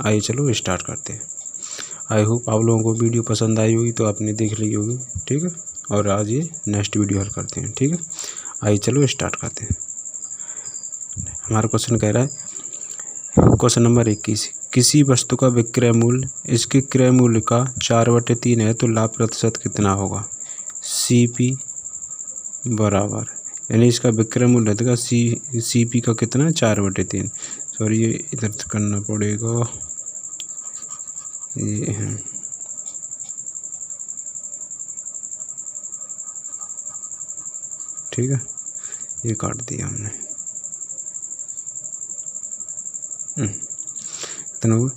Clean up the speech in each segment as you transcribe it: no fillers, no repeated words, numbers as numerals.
आइए चलो स्टार्ट करते हैं। आई होप आप लोगों को वीडियो पसंद आई होगी, तो आपने देख ली होगी, ठीक है। और आज ये नेक्स्ट वीडियो हल करते हैं, ठीक है। आइए चलो स्टार्ट करते हैं। हमारा क्वेश्चन कह रहा है, क्वेश्चन नंबर 21, किसी वस्तु का विक्रय मूल्य इसके क्रय मूल्य का 4/3 है तो लाभ प्रतिशत कितना होगा। CP बराबर, यानी इसका विक्रय मूल्य देगा CP का कितना है 4/3। सॉरी ये इधर करना पड़ेगा, ये है ठीक है, ये काट दिया हमने। कितना होगा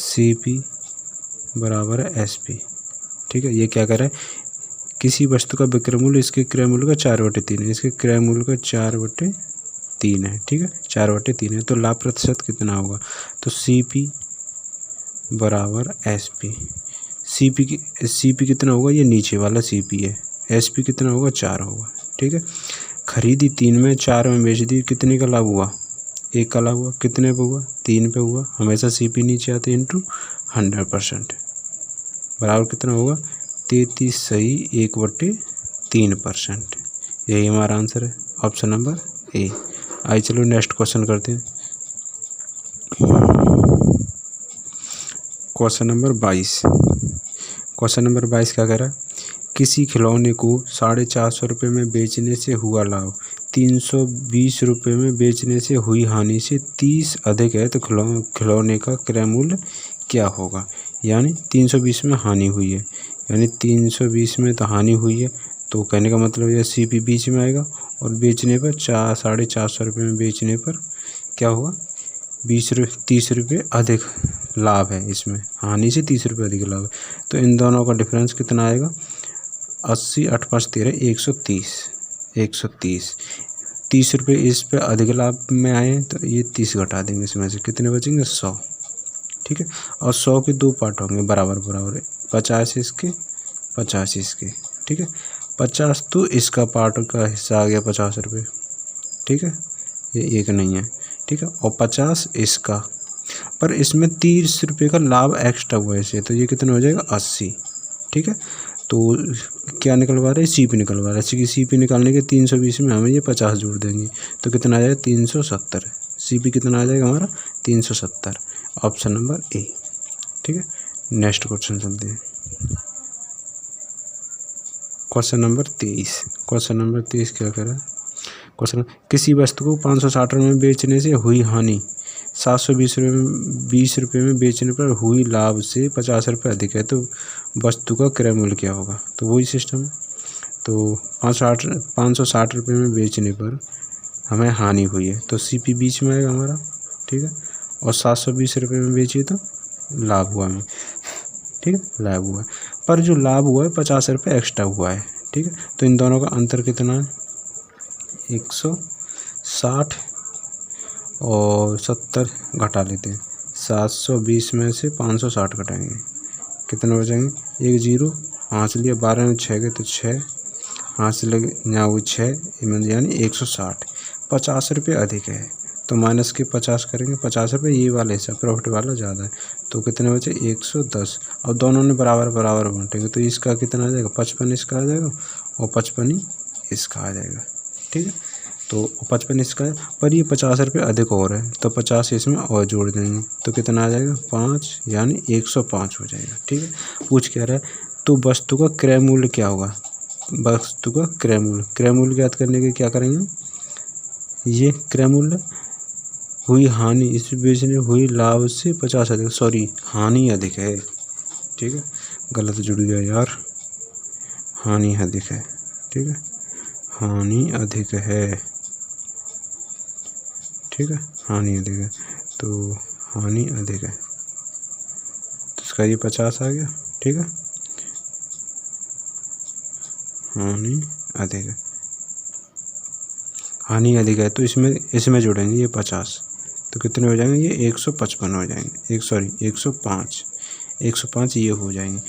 CP बराबर है SP, ठीक है। ये क्या कर रहा है, किसी वस्तु का विक्रय मूल्य इसके क्रय मूल्य का 4/3 है, इसके क्रय मूल्य का 4/3 है, ठीक है, 4/3 है तो लाभ प्रतिशत कितना होगा। तो CP बराबर SP, CP कितना होगा, ये नीचे वाला CP है, SP कितना होगा 4 होगा, ठीक है। खरीदी 3 में 4 में बेच दी, कितने का लाभ हुआ, 1 का लाभ हुआ, कितने पे हुआ 3 पे हुआ, हमेशा CP नीचे आते हैं इंटू 100%, बराबर कितना होगा 33 सही 1/3%। यही हमारा आंसर है, ऑप्शन नंबर ए। आइए चलो नेक्स्ट क्वेश्चन करते हैं। क्वेश्चन नंबर 22, क्वेश्चन नंबर 22 क्या कह रहा है, किसी खिलौने को 450 रुपये में बेचने से हुआ लाभ 320 रुपये में बेचने से हुई हानि से 30 अधिक है तो खिलौने का क्रय मूल्य क्या होगा। यानी 320 में हानि हुई है, यानी 320 में तो हानि हुई है, तो कहने का मतलब यह CP बीच में आएगा और बेचने पर 450 रुपये में बेचने पर क्या होगा 30 रुपये अधिक लाभ है, इसमें हानि से 30 रुपये अधिक लाभ है। तो इन दोनों का डिफरेंस कितना आएगा, 80 8 5 13 130 30 रुपये इस पे अधिक लाभ में आए हैं तो ये 30 घटा देंगे, इसमें से कितने बचेंगे 100, ठीक है। और 100 के 2 पार्ट होंगे बराबर बराबर, 50 इसके 50 इसके, ठीक है। 50 तो इसका पार्ट का हिस्सा आ गया 50 रुपये, ठीक है, ये एक नहीं है, ठीक है। और 50 इसका, पर इसमें 30 रुपये का लाभ एक्स्ट्रा हुआ है इसे, तो ये कितना हो जाएगा 80, ठीक है। तो क्या निकलवा रहे हैं, CP निकलवा रहे हैं, CP निकालने के 320 में हमें ये 50 जोड़ देंगे तो कितना आ जाएगा 370, CP कितना आ जाएगा हमारा 370, ऑप्शन नंबर ए, ठीक है। नेक्स्ट क्वेश्चन चलते हैं। क्वेश्चन नंबर 23, क्वेश्चन नंबर 23 क्या कह रहा है, क्वेश्चन, किसी वस्तु को 560 रुपये में बेचने से हुई हानि 720 रुपये में बेचने पर हुई लाभ से 50 रुपये अधिक है तो वस्तु का क्रय मूल्य क्या होगा। तो वही सिस्टम है, तो 560 रुपये में बेचने पर हमें हानि हुई है तो CP बीच में आएगा हमारा, ठीक है। और 720 रुपये में बेचिए तो लाभ हुआ हमें, ठीक है, लाभ हुआ है, पर जो लाभ हुआ है 50 रुपये एक्स्ट्रा हुआ है, ठीक है। तो इन दोनों का अंतर कितना है 160 और 70 घटा लेते हैं, 720 में से 560 घटाएंगे, कितने बचेंगे 1 0 हाथ से लिया, 12 में 6 गए तो 6 हाथ से लगे यहाँ वो 6 यानी 160, 50 रुपये अधिक है तो माइनस के 50 करेंगे, 50 रुपये ये वाला हिस्सा प्रॉफिट वाला ज़्यादा है तो कितने बचे 110। और दोनों ने बराबर बराबर बांटेंगे तो इसका कितना आ जाएगा 55 इसका आ जाएगा और 55 इसका आ जाएगा, ठीक है। तो 55 इसका है, पर ये 50 रुपये अधिक और है तो 50 इसमें और जोड़ देंगे तो कितना आ जाएगा 5 यानी 105 हो जाएगा, ठीक है। पूछ क्या रहा है, तो वस्तु का क्रय मूल्य क्या होगा, वस्तु का क्रय मूल्य ज्ञात करने के क्या करेंगे, ये क्रय मूल्य हुई हानि इस बेचने हुई लाभ से 50 अधिक, सॉरी हानि अधिक है, ठीक है, गलत जुड़ गया यार, हानि अधिक है, ठीक है, हानि अधिक है, ठीक है, हानि अधिक है तो हानि अधिक है तो इसका ये 50 आ गया, ठीक है, हानि अधिक है, हानि अधिक है तो इसमें जोड़ेंगे ये 50 तो कितने हो जाएंगे ये 155 हो जाएंगे, 105 ये हो जाएंगे।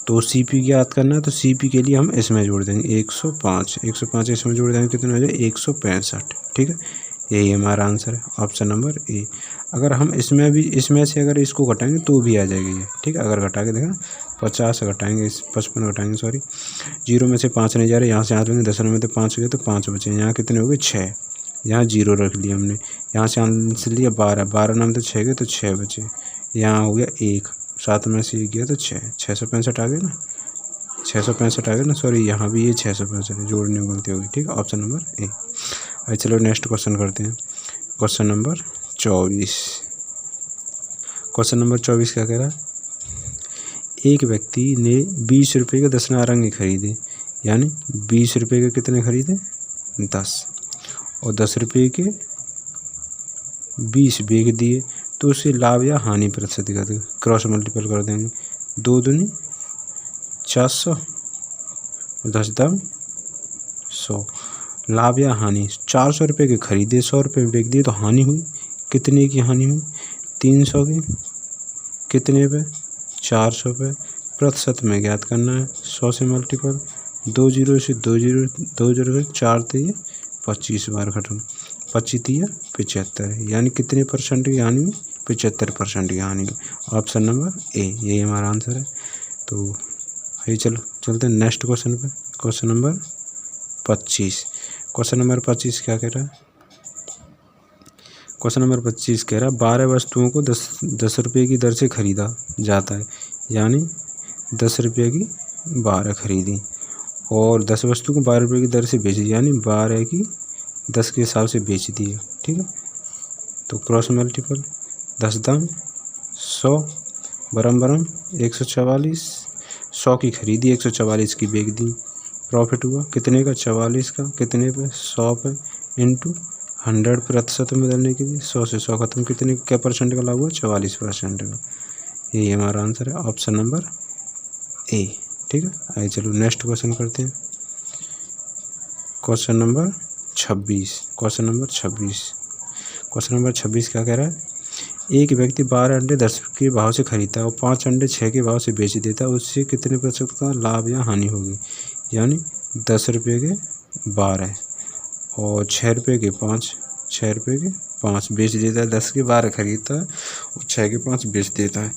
तो CP ज्ञात करना है तो CP के लिए हम इसमें जोड़ देंगे 105 इसमें जोड़ देंगे कितने हो जाए 165, ठीक है, यही हमारा आंसर है, ऑप्शन नंबर ए। अगर हम इसमें से अगर इसको घटाएंगे तो भी आ जाएगी ये, ठीक है। अगर घटा के देखा 50 घटाएंगे, 55 घटाएंगे, सॉरी 0 में से 5 नहीं जा रहे, यहाँ से 8 लेंगे, 10 में तो 5 गए तो 5 बचे। यहाँ कितने हो गए 6, यहाँ 0 रख लिया हमने, यहाँ से आंसर लिया 12 नाम तो 6 गए तो 6 बचे। यहाँ हो गया 1, 7 में से 1 गया तो 6, 665 आ गए ना, 665 आ गए ना, सॉरी यहाँ भी ये 665 जोड़ने में गलती होगी, ठीक है। Option number A. अभी चलो नेक्स्ट क्वेश्चन करते हैं, क्वेश्चन नंबर 24। क्वेश्चन नंबर 24 क्या कह रहा है, एक व्यक्ति ने 20 रुपये के 10 नारंगी खरीदे, यानी 20 रुपये के कितने खरीदे 10, और 10 रुपये के 20 बेच दिए, तो उसे लाभ या हानि प्रतिशत का क्रॉस मल्टीपल कर देंगे। 2 दूनी 400, 10 दाम 100, लाभ या हानि 400 रुपये के खरीदे, 100 रुपये में बेच दिए, तो हानि हुई, कितने की हानि हुई 300 की, कितने पे 400 पे, प्रतिशत में ज्ञात करना है, 100 से मल्टीपल, 2 जीरो से 2 जीरो, 2 जीरो 4 थे 25 बार खत्म, 25 दिया 75, यानी कितने परसेंट की हानि हुई 75% की हानि हुई। ऑप्शन नंबर ए, यही हमारा आंसर है। तो आइए चलो चलते हैं नेक्स्ट क्वेश्चन पे, क्वेश्चन नंबर 25। क्वेश्चन नंबर 25 क्या कह रहा है, क्वेश्चन नंबर 25 कह रहा है 12 वस्तुओं को 10 रुपये की दर से खरीदा जाता है, यानी 10 रुपये की 12 खरीदी, और 10 वस्तु को 12 रुपये की दर से बेची, यानी 12 की 10 के हिसाब से बेच दिए, ठीक है। तो क्रॉस मल्टीपल, 10 दाम 100, बरम 144, 100 की खरीदी 144 की बेच दी, प्रॉफिट हुआ कितने का 44 का, कितने पे 100 पे, इंटू 100 प्रतिशत में बदलने के लिए 100 से 100 खत्म, कितने क्या परसेंट का लाभ हुआ 44% का। यही हमारा आंसर है, ऑप्शन नंबर ए, ठीक है। आइए चलो नेक्स्ट क्वेश्चन करते हैं, question number 26। Question number 26, question number 26 क्या कह रहा है, एक व्यक्ति 12 अंडे 10 के भाव से खरीदता है और 5 अंडे 6 के भाव से बेच देता है, उससे कितने प्रतिशत का लाभ या हानि होगी, यानी 10 रुपये के 12 और 6 रुपये के 5, 6 रुपये के 5 बेच देता है, 10 के 12 खरीदता है और 6 के 5 बेच देता है,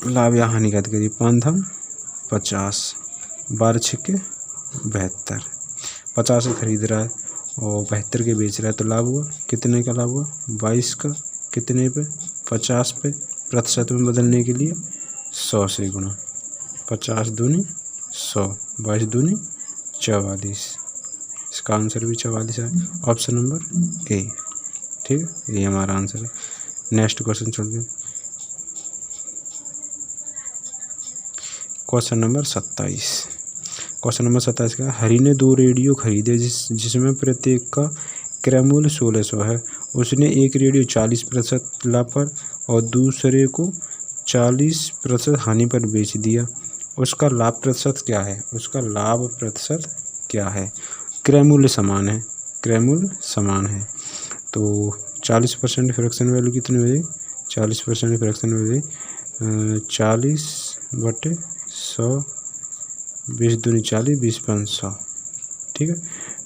लाभ या हानि का करिए। 5 धम 50, 12 छिक्के 72, 50 के खरीद रहा है और 72 के बेच रहा है, तो लाभ हुआ कितने का लाभ हुआ 22 का, कितने पे 50 पे, प्रतिशत में बदलने के लिए 100 से गुणा, 50 दूनी 100, 22 दूनी 44, इसका आंसर भी 44 है, ऑप्शन नंबर ए, ठीक है। ये हमारा आंसर है। नेक्स्ट क्वेश्चन चलते हैं, क्वेश्चन नंबर 27। क्वेश्चन नंबर 27 का, हरी ने 2 रेडियो खरीदे जिसमें प्रत्येक का क्रय मूल्य 1600 है, उसने एक रेडियो 40% लाभ पर और दूसरे को 40% हानि पर बेच दिया, उसका लाभ प्रतिशत क्या है, उसका लाभ प्रतिशत क्या है। क्रय मूल्य समान है, क्रय मूल्य समान है, तो 40% फ्रैक्शन वैल्यू कितनी हो जाएगी, 40% फ्रैक्शन वैल्यू 40/100, 20 दूनी 40, 20 5 100, ठीक है।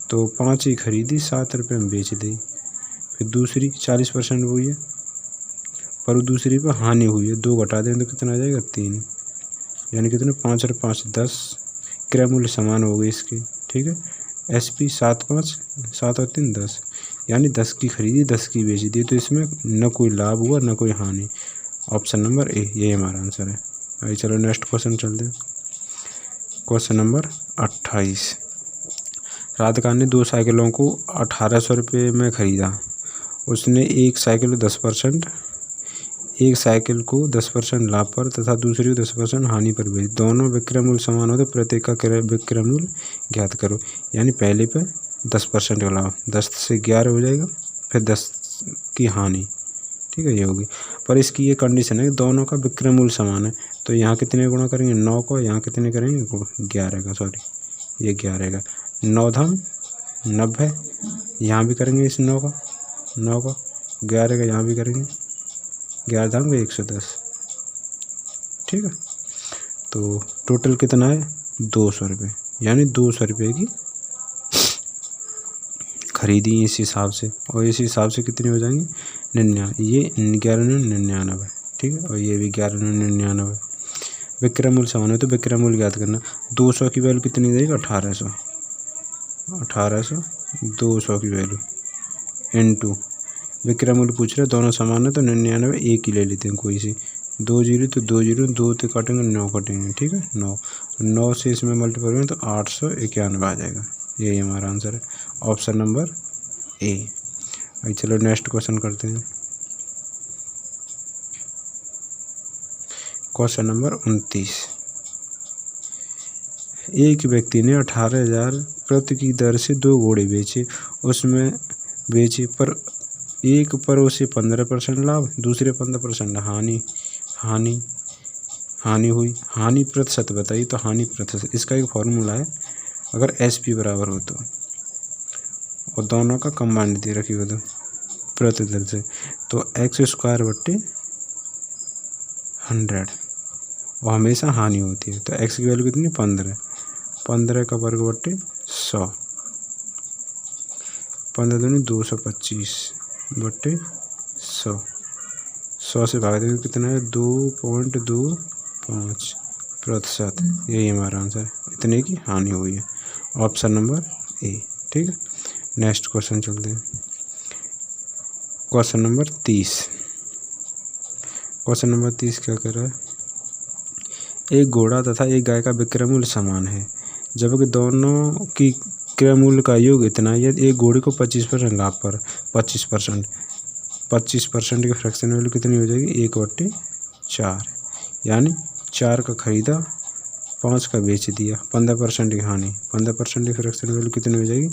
तो 5 ही खरीदी 7 रुपये में बेच दी, फिर दूसरी 40% हुई है पर दूसरी पर हानि हुई है, 2 घटा दें तो कितना आ जाएगा 3, यानी कितने 5 और 5 10, क्रय मूल्य समान हो गए इसके, ठीक है। SP 7 5 7 और 3 10, यानी 10 की खरीदी 10 की बेच दी, तो इसमें न कोई लाभ हुआ न कोई हानि, ऑप्शन नंबर ए, ये हमारा आंसर है। आइए चलो नेक्स्ट क्वेश्चन चलते हैं, क्वेश्चन नंबर 28। राधिका ने 2 साइकिलों को 1800 रुपये में खरीदा, उसने एक साइकिल को 10%, एक साइकिल को 10% लाभ पर तथा दूसरी को 10% हानि पर बेच, दोनों विक्रय मूल्य समान हो तो प्रत्येक का विक्रय मूल्य ज्ञात करो, यानी पहले पे 10% का लाभ, 10 से 11 हो जाएगा, फिर 10 की हानि, ठीक है, ये होगी। पर इसकी ये कंडीशन है कि दोनों का विक्रय मूल्य समान है, तो यहाँ कितने गुणा करेंगे 9 को, यहाँ कितने करेंगे 11 का, सॉरी ये 11 का, 9 धम 90, यहाँ भी करेंगे इस 9 का 11 का, यहाँ भी करेंगे 11 धम का 110, ठीक है। तो टोटल कितना है 200 रुपये, यानी 200 रुपये की खरीदी इस हिसाब से, और इस हिसाब से कितनी हो जाएंगी 99, ये 1199, ठीक है, और ये भी 1199। विक्रय मूल्य समान है तो विक्रय मूल्य ज्ञात करना। 200 की वैल्यू कितनी देगी 1800, 200 की वैल्यू इनटू विक्रय मूल्य पूछ रहे, दोनों समान है तो 99 एक ही ले लेते हैं कोई सी, 2 जीरो तो 2 जीरो, 2 से काटेंगे 9 कटेंगे, ठीक है, 9 से इसमें मल्टीप्लाई करेंगे तो 891 आ जाएगा। यही हमारा आंसर है, ऑप्शन नंबर ए। अभी चलो नेक्स्ट क्वेश्चन करते हैं। Question number 29। एक व्यक्ति ने 18,000 प्रति की दर से 2 घोड़े बेचे, उसमें बेचे पर एक पर उसे 15% लाभ, दूसरे 15% हानि हुई। हानि प्रतिशत बताइए, तो हानि प्रतिशत इसका एक फॉर्मूला है, अगर SP बराबर हो तो, और दोनों का कंबाइंड दे रखी हो तो प्रति दर से, तो x² / 100, और हमेशा हानि होती है, तो x की वैल्यू कितनी 15 का वर्ग बट्टे 100, 15 दूनी 225 बट्टे 100, 100 से भाग देंगे कितना है 2.25%। यही हमारा आंसर है, इतने की हानि हुई है, ऑप्शन नंबर ए, ठीक है। नेक्स्ट क्वेश्चन चलते हैं। Question number 30। क्वेश्चन नंबर 30 क्या कर रहा है, एक घोड़ा तथा एक गाय का विक्रय मूल्य समान है, जबकि दोनों की क्रय मूल्य का योग इतना है। यदि एक घोड़े को 25% लाभ पर 25% की फ्रैक्शन वैल्यू कितनी हो जाएगी 1/4, यानी 4 का खरीदा 5 का बेच दिया, 15% की हानि, 15% की फ्रैक्शन वैल्यू कितनी हो जाएगी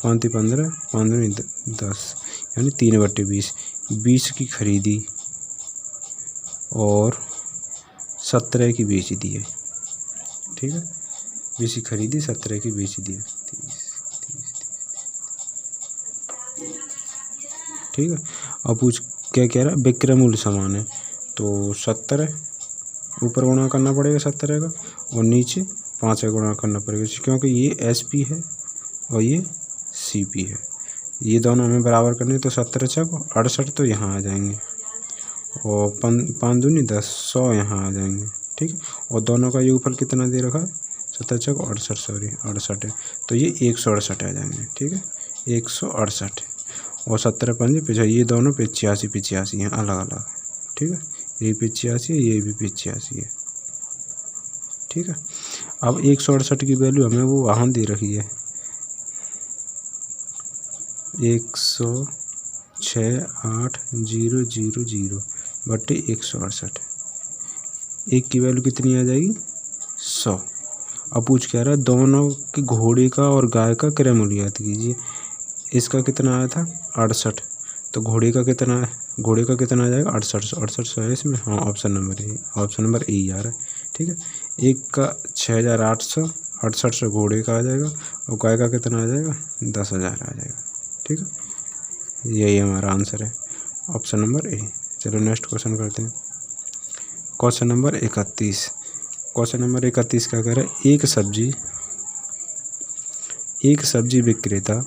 5 × 15, 5 × 10, यानी 3/20, 20 की खरीदी और 17 की बेच दी है, ठीक है, 20 की खरीदी 17 की बेच दी है, ठीक है। अब पूछ क्या कह रहा है, विक्रय मूल्य समान है, तो 17 ऊपर गुणा करना पड़ेगा 17 का, और नीचे 5 का गुणा करना पड़ेगा, क्योंकि ये SP है और ये CP है, ये दोनों हमें बराबर करने, तो 17 × 68 तो यहाँ आ जाएंगे, और 5 दूनी 10, 100 यहाँ आ जाएंगे, ठीक है, और दोनों का योगफल कितना दे रखा है 17 × 68 है, तो ये 168 आ जाएंगे, ठीक है, 168, और 17 × 5 = ये दोनों 85 हैं अलग अलग, ठीक है, ये 85 है, ये भी 85 है, ठीक है। अब 168 की वैल्यू हमें वो वहाँ दे रखी है 106,8,000 बट्टे 168, एक की वैल्यू कितनी आ जाएगी 100। अब पूछ क्या रहा है, दोनों के घोड़े का और गाय का क्रय मूल्य ज्ञात कीजिए। इसका कितना आया था 68, तो घोड़े का कितना आ जाएगा 6800 है इसमें, हाँ, ऑप्शन नंबर ए आ रहा है, ठीक है। एक का 6,800, 6800 घोड़े का आ जाएगा, और गाय का कितना आ जाएगा 10,000 आ जाएगा, ठीक है, यही हमारा आंसर है, ऑप्शन नंबर ए। चलो नेक्स्ट क्वेश्चन करते हैं। Question number 31। क्वेश्चन नंबर 31 क्या कह रहा है, एक सब्जी विक्रेता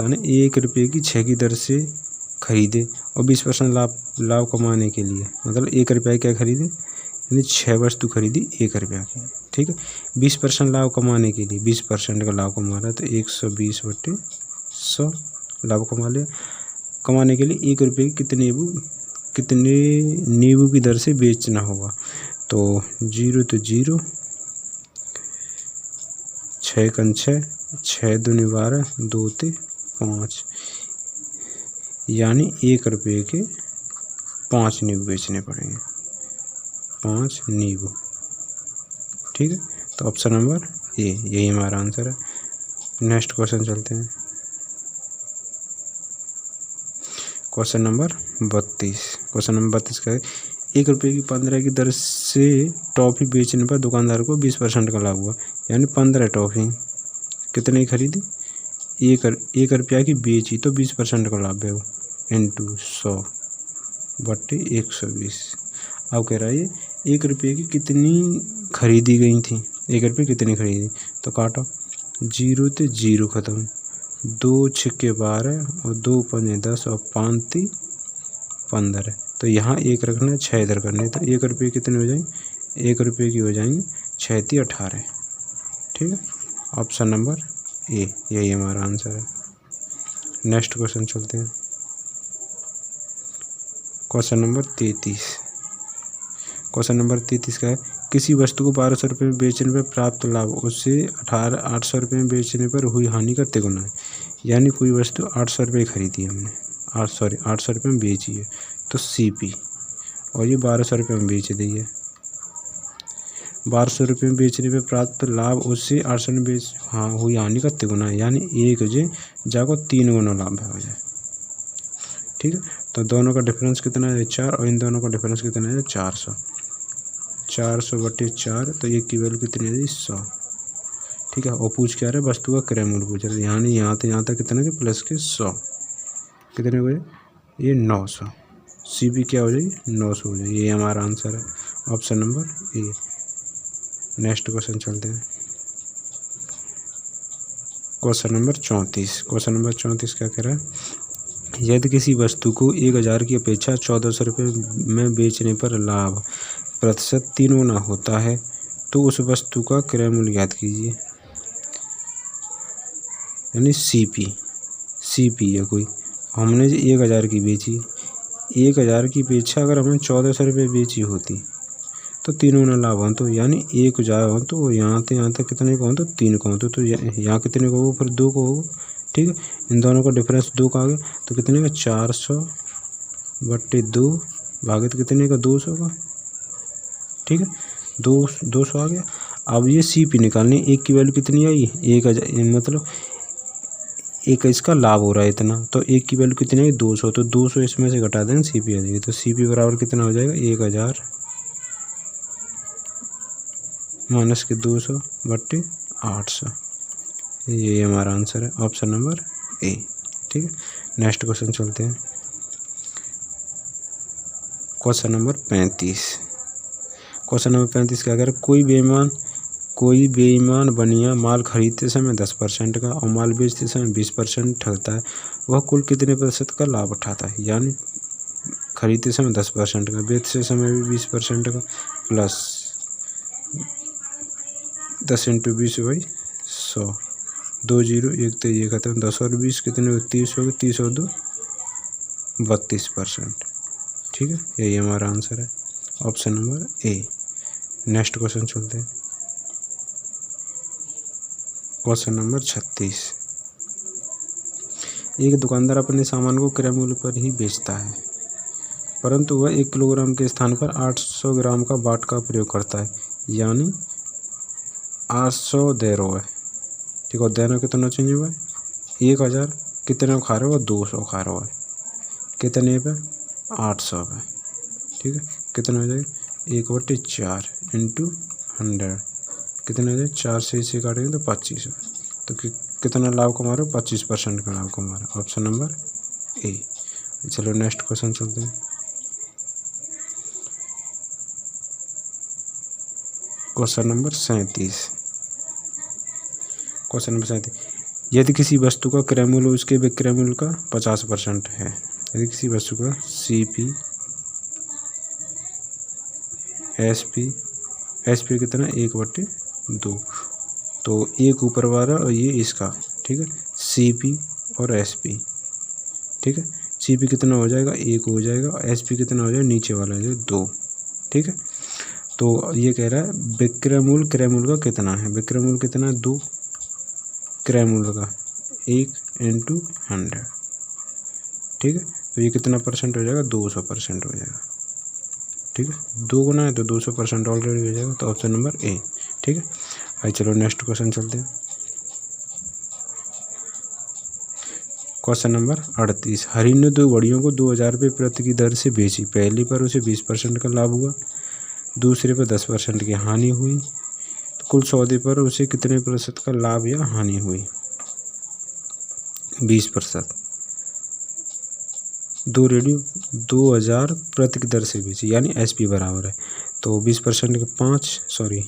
ने 1 रुपये की 6 की दर से खरीदे और 20% लाभ कमाने के लिए, मतलब 1 रुपये क्या खरीदे, यानी 6 वस्तु खरीदी 1 रुपये की, ठीक है, 20% लाभ कमाने के लिए 20% का लाभ कमा रहा है, तो 120/100 लाभ कमाने के लिए 1 रुपये की कितने नींबू की दर से बेचना होगा, तो 0 तो 0, 6 × 6, 6 दूनी 12, 2 ते 5, यानी 1 रुपये के 5 नींबू बेचने पड़ेंगे, 5 नींबू, ठीक है, तो ऑप्शन नंबर ए, यही हमारा आंसर है। नेक्स्ट क्वेश्चन चलते हैं। Question number 32। क्वेश्चन नंबर 32 का है, 1 रुपये की 15 की दर से टॉफ़ी बेचने पर दुकानदार को 20% का लाभ हुआ, यानी 15 टॉफ़ी कितने की खरीदी, 1 रुपया की बेची तो 20% का लाभ है वो, × 100/120। अब कह रहा है ₹1 की कितनी खरीदी गई थी, ₹1 कितनी खरीदी, तो काटो, 0 थे 0 खत्म, 2 छक्के 12 और 2 पंजे 10 और 5 ती 15। तो यहाँ 1 रखना है, 6 इधर करने, तो ₹1 कितने हो जाएंगे, ₹1 की हो जाएंगे 6 ती 18। ठीक है, ऑप्शन नंबर ए यही हमारा आंसर है। नेक्स्ट क्वेश्चन चलते हैं, क्वेश्चन नंबर 33। क्वेश्चन नंबर 33 का है, किसी वस्तु को ₹1200 में बेचने पर प्राप्त लाभ उससे 800 में बेचने पर हुई हानि का तिगुना है। यानी कोई वस्तु 800 खरीदी हमने, 800 में बेची है, तो CP, और ये 1200 में बेच दी है। 1200 में बेचने पर प्राप्त लाभ उससे 800 में बेच हुई हानि का तिगुना है, यानी 1 जाको 3 गुना लाभ हो जाए। ठीक है, तो दोनों का डिफरेंस कितना है 4, और इन दोनों का डिफरेंस कितना है 400। 400/4, तो 1 की वैल्यू कितनी है 100। ठीक है, और पूछ क्या रहा है, वस्तु का क्रय मूल्य पूछ रहा है, यानी यहाँ तक कितना के प्लस के 100, कितने हो गए ये 900। CP क्या हो जाएगी 900 हो जाएगी, ये हमारा आंसर है, option number A. Next question चलते हैं, क्वेश्चन नंबर 34। क्वेश्चन नंबर 34 क्या कह रहा है, यदि किसी वस्तु को 1000 की अपेक्षा 1400 में बेचने पर लाभ प्रतिशत 3 गुना होता है, तो उस वस्तु का क्रय मूल्य ज्ञात कीजिए। यानी CP है कोई, हमने 1000 की बेची, 1000 की अपेक्षा अगर हमने 1400 बेची होती तो 3 गुना लाभ हो, तो यानी 1 जाए हो तो यहाँ तक कितने को हो, तो 3 को हो, तो यहाँ कितने को हो, फिर 2 को हो। ठीक है, इन दोनों का डिफरेंस 2 का आ गया, तो कितने का 400/2 भागित कितने का 200 का। ठीक है, 200 आ गया। अब ये CP निकालनी, 1 की वैल्यू कितनी आई 1000, मतलब 1 इसका लाभ हो रहा है इतना, तो 1 की वैल्यू कितनी है 200, तो 200 इसमें से घटा देंगे CP आ जाएगी, तो CP बराबर कितना हो जाएगा 1000 माइनस के 200/800, ये हमारा आंसर है, ऑप्शन नंबर ए। ठीक है, नेक्स्ट क्वेश्चन चलते हैं, क्वेश्चन नंबर 35। क्वेश्चन नंबर 35 क्या कह रहा है, कोई बेईमान बनिया माल खरीदते समय 10% का और माल बेचते समय 20% ठगता है, वह कुल कितने प्रतिशत का लाभ उठाता है। यानी खरीदते समय 10% का, बेचते समय भी 20% का, प्लस 10 × 20/100, 2 0 1 तो ये खत्म, 10 और 20 कितने 30 हो गए, 30 और 2 32%। ठीक है, यही हमारा आंसर है, option number A. Next question चलते हैं, क्वेश्चन नंबर 36। एक दुकानदार अपने सामान को क्रय मूल्य पर ही बेचता है, परंतु वह 1 किलोग्राम के स्थान पर 800 ग्राम का बाट का प्रयोग करता है, यानी 800 दे रहा है। ठीक है, देना कितना चाहिए हुआ 1000, कितने खा रहे हो 200 खा रहा है, कितने पे 800 पे। ठीक है, कितना हो जाएगा 1/4 × 100, कितने हो जाए 4 से इसे काटेंगे तो 25, तो कितना लाभ कमा रहे हो 25% का लाभ कमा रहे हो, ऑप्शन नंबर ए। चलो नेक्स्ट क्वेश्चन चलते हैं, क्वेश्चन नंबर 37। क्वेश्चन नंबर 37, यदि किसी वस्तु का क्रय मूल्य उसके विक्रय मूल्य का 50% है, यदि किसी वस्तु का CP SP कितना 1/2, तो 1 ऊपर वाला और ये इसका। ठीक है, CP और SP। ठीक है, CP कितना हो जाएगा 1 हो जाएगा, और SP कितना हो जाएगा नीचे वाला जो 2। ठीक है, तो ये कह रहा है विक्रय मूल्य क्रय मूल्य का कितना है, विक्रय मूल्य कितना है 2, क्रय मूल्य का 1 × 100। ठीक है, तो ये कितना % हो जाएगा 200% हो जाएगा। ठीक है, 2 गुना है तो 200% ऑलरेडी हो जाएगा, तो ऑप्शन नंबर ए। ठीक है, आइए चलो नेक्स्ट क्वेश्चन चलते हैं, क्वेश्चन नंबर 38। हरी ने 2 घड़ियों को 2000 रुपये प्रति की दर से बेची, पहली पर उसे 20% का लाभ हुआ, दूसरे पर 10% की हानि हुई, तो कुल सौदे पर उसे कितने प्रतिशत का लाभ या हानि हुई 20%। 2 रेडियो 2000 प्रति की दर से बेची, यानी SP बराबर है, तो 20% के 5 sorry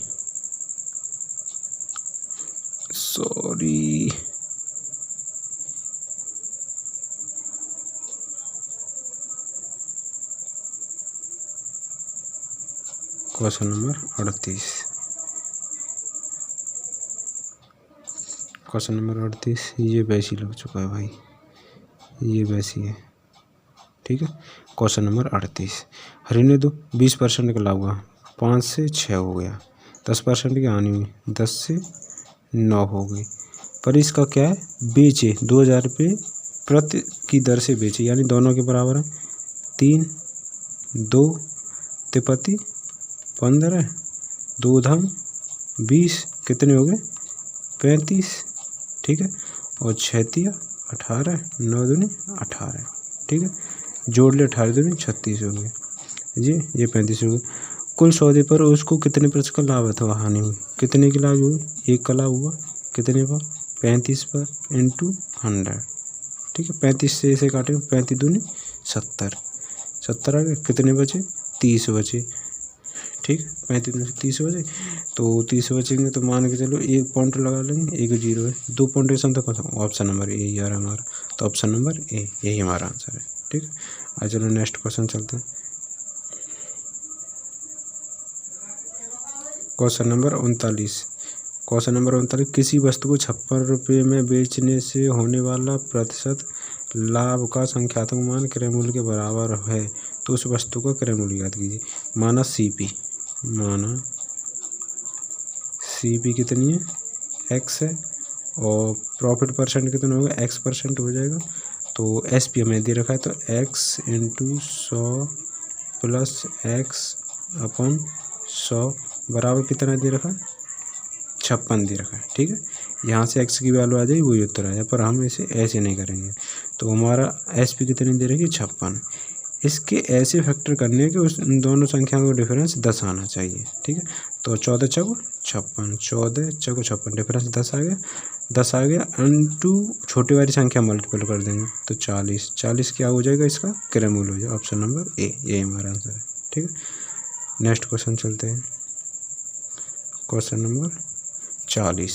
question number 38। Question number 38 ये वैसी लग चुका है भाई, ये वैसी है, ठीक है। क्वेश्चन नंबर 38 हरिने दो 20% निकला हुआ, 5 से 6 हो गया, 10% की हानि हुई, 10 से 9 हो गई। पर इसका क्या है, बेचे 2000 रुपये प्रति की दर से बेचे, यानी दोनों के बराबर है। 3 2 तिपति 15 2 धम 20 कितने हो गए 35, ठीक है। और 6 तिया 18 9 दूनी 18, ठीक है। जोड़ ले 18 दूनी 36 हो गए, ये 35 हो गए। कुल सौदे पर उसको कितने प्रतिशत का लाभ अथवा हानि हुई, कितने की लाभ हुई, 1 का लाभ हुआ, कितने पर 35 पर इंटू 100, ठीक है। 35 से इसे काटेंगे, 35 दूनी 70 70 आ गए, कितने बचे 30 बचे, ठीक है। 35 में से 30 बचे, तो 30 बचेंगे तो मान के चलो 1 पॉइंट लगा लेंगे, 1 0 है, 2 पॉइंट के साथ ऑप्शन नंबर ए ही आ रहा है हमारा, तो ऑप्शन नंबर ए यही हमारा आंसर है, ठीक है। आज चलो नेक्स्ट क्वेश्चन चलते हैं। Question number 39। क्वेश्चन नंबर 39 किसी वस्तु को 56 रुपये में बेचने से होने वाला प्रतिशत लाभ का संख्यात्मक मान क्रय मूल्य के बराबर है, तो उस वस्तु का क्रय मूल्य ज्ञात कीजिए। माना सीपी कितनी है, एक्स है, और प्रॉफिट परसेंट कितना होगा, x% हो जाएगा। तो एसपी हमें दे रखा है, तो x इंटू 100 प्लस x अपन 100 बराबर कितना दे रखा है, 56 दे रखा है, ठीक है। यहाँ से x की वैल्यू आ जाएगी, वही उत्तर आ जाए, पर हम इसे ऐसे नहीं करेंगे। तो हमारा एसपी कितनी दे रखी है, 56। इसके ऐसे फैक्टर करने के उस दोनों संख्याओं का डिफरेंस 10 आना चाहिए, ठीक है। तो 14 चौको 56, 14 चौको 56, डिफरेंस 10 आ गया, 10 आ गया, इंटू छोटी वाली संख्या मल्टीपल कर देंगे, तो 40 40 क्या हो जाएगा, इसका क्रय मूल्य हो जाएगा, ऑप्शन नंबर ए, ये हमारा आंसर है, ठीक है। नेक्स्ट क्वेश्चन चलते हैं, क्वेश्चन नंबर 40।